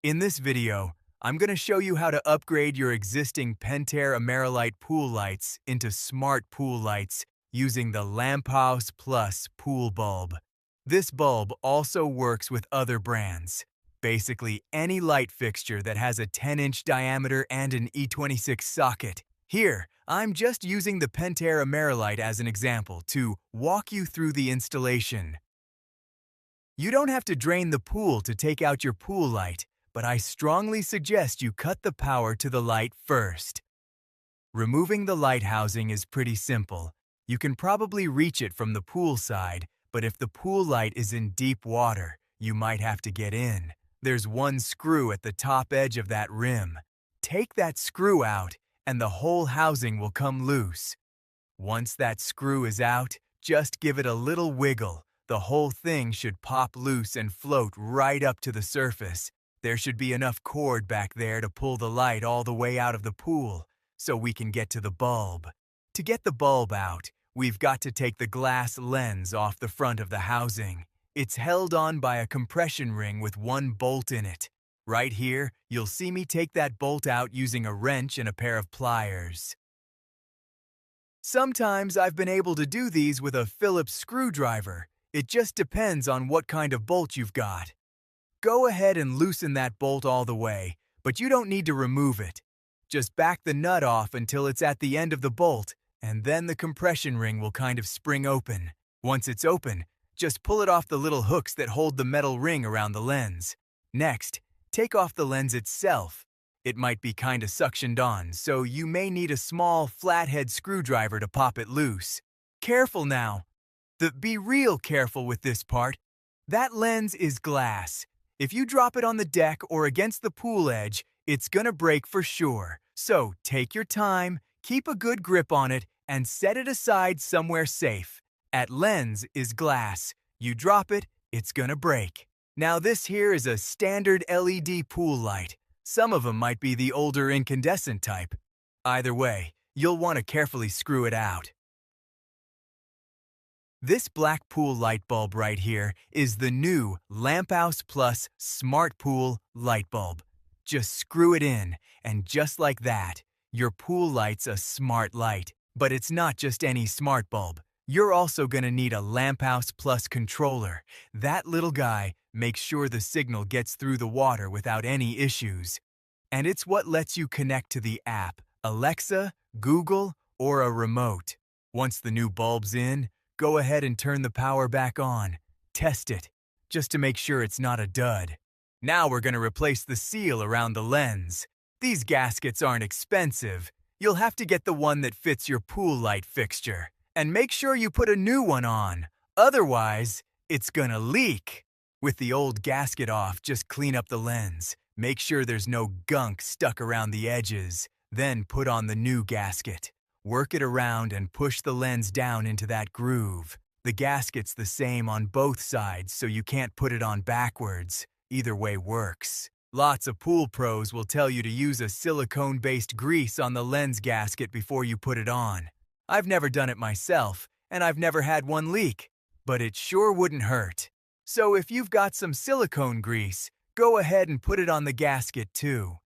In this video, I'm going to show you how to upgrade your existing Pentair Amerilite pool lights into smart pool lights using the LAMPAOUS Plus pool bulb. This bulb also works with other brands. Basically, any light fixture that has a 10-inch diameter and an E26 socket. Here, I'm just using the Pentair Amerilite as an example to walk you through the installation. You don't have to drain the pool to take out your pool light, but I strongly suggest you cut the power to the light first. Removing the light housing is pretty simple. You can probably reach it from the pool side, but if the pool light is in deep water, you might have to get in. There's one screw at the top edge of that rim. Take that screw out, and the whole housing will come loose. Once that screw is out, just give it a little wiggle. The whole thing should pop loose and float right up to the surface. There should be enough cord back there to pull the light all the way out of the pool, so we can get to the bulb. To get the bulb out, we've got to take the glass lens off the front of the housing. It's held on by a compression ring with one bolt in it. Right here, you'll see me take that bolt out using a wrench and a pair of pliers. Sometimes I've been able to do these with a Phillips screwdriver. It just depends on what kind of bolt you've got. Go ahead and loosen that bolt all the way, but you don't need to remove it. Just back the nut off until it's at the end of the bolt, and then the compression ring will kind of spring open. Once it's open, just pull it off the little hooks that hold the metal ring around the lens. Next, take off the lens itself. It might be kind of suctioned on, so you may need a small flathead screwdriver to pop it loose. Careful now. Be real careful with this part. That lens is glass. If you drop it on the deck or against the pool edge, it's gonna break for sure. So take your time, keep a good grip on it, and set it aside somewhere safe. That lens is glass. You drop it, it's gonna break. Now this here is a standard LED pool light. Some of them might be the older incandescent type. Either way, you'll want to carefully screw it out. This black pool light bulb right here is the new LAMPAOUS Plus Smart Pool Light Bulb. Just screw it in, and just like that, your pool light's a smart light. But it's not just any smart bulb. You're also going to need a LAMPAOUS Plus controller. That little guy makes sure the signal gets through the water without any issues. And it's what lets you connect to the app, Alexa, Google, or a remote. Once the new bulb's in, go ahead and turn the power back on. Test it, just to make sure it's not a dud. Now we're going to replace the seal around the lens. These gaskets aren't expensive. You'll have to get the one that fits your pool light fixture. And make sure you put a new one on. Otherwise, it's gonna leak. With the old gasket off, just clean up the lens. Make sure there's no gunk stuck around the edges. Then put on the new gasket. Work it around and push the lens down into that groove. The gasket's the same on both sides, so you can't put it on backwards. Either way works. Lots of pool pros will tell you to use a silicone-based grease on the lens gasket before you put it on. I've never done it myself, and I've never had one leak, but it sure wouldn't hurt. So if you've got some silicone grease, go ahead and put it on the gasket too.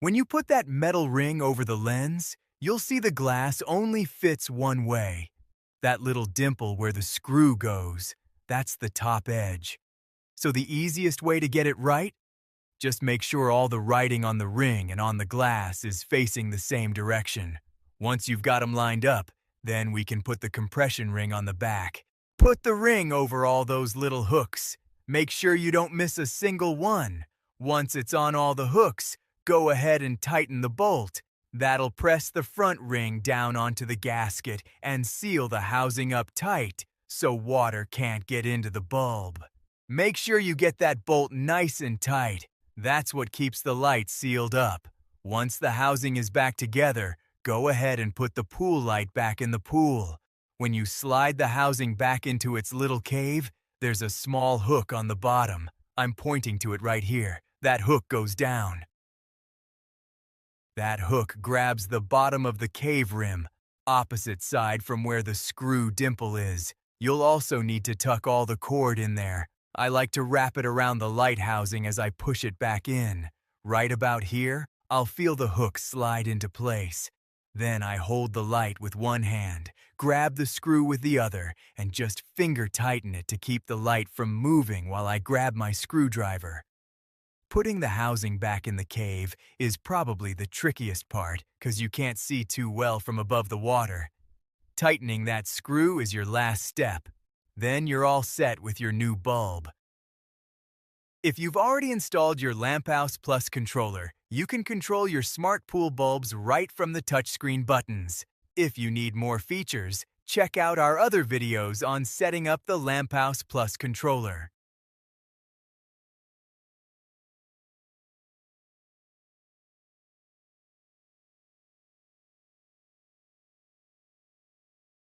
When you put that metal ring over the lens, you'll see the glass only fits one way. That little dimple where the screw goes, that's the top edge. So the easiest way to get it right? Just make sure all the writing on the ring and on the glass is facing the same direction. Once you've got them lined up, then we can put the compression ring on the back. Put the ring over all those little hooks. Make sure you don't miss a single one. Once it's on all the hooks, go ahead and tighten the bolt. That'll press the front ring down onto the gasket and seal the housing up tight so water can't get into the bulb. Make sure you get that bolt nice and tight. That's what keeps the light sealed up. Once the housing is back together, go ahead and put the pool light back in the pool. When you slide the housing back into its little cave, there's a small hook on the bottom. I'm pointing to it right here. That hook goes down. That hook grabs the bottom of the cave rim, opposite side from where the screw dimple is. You'll also need to tuck all the cord in there. I like to wrap it around the light housing as I push it back in. Right about here, I'll feel the hook slide into place. Then I hold the light with one hand, grab the screw with the other, and just finger tighten it to keep the light from moving while I grab my screwdriver. Putting the housing back in the cave is probably the trickiest part because you can't see too well from above the water. Tightening that screw is your last step. Then you're all set with your new bulb. If you've already installed your LAMPAOUS Plus controller, you can control your smart pool bulbs right from the touchscreen buttons. If you need more features, check out our other videos on setting up the LAMPAOUS Plus controller.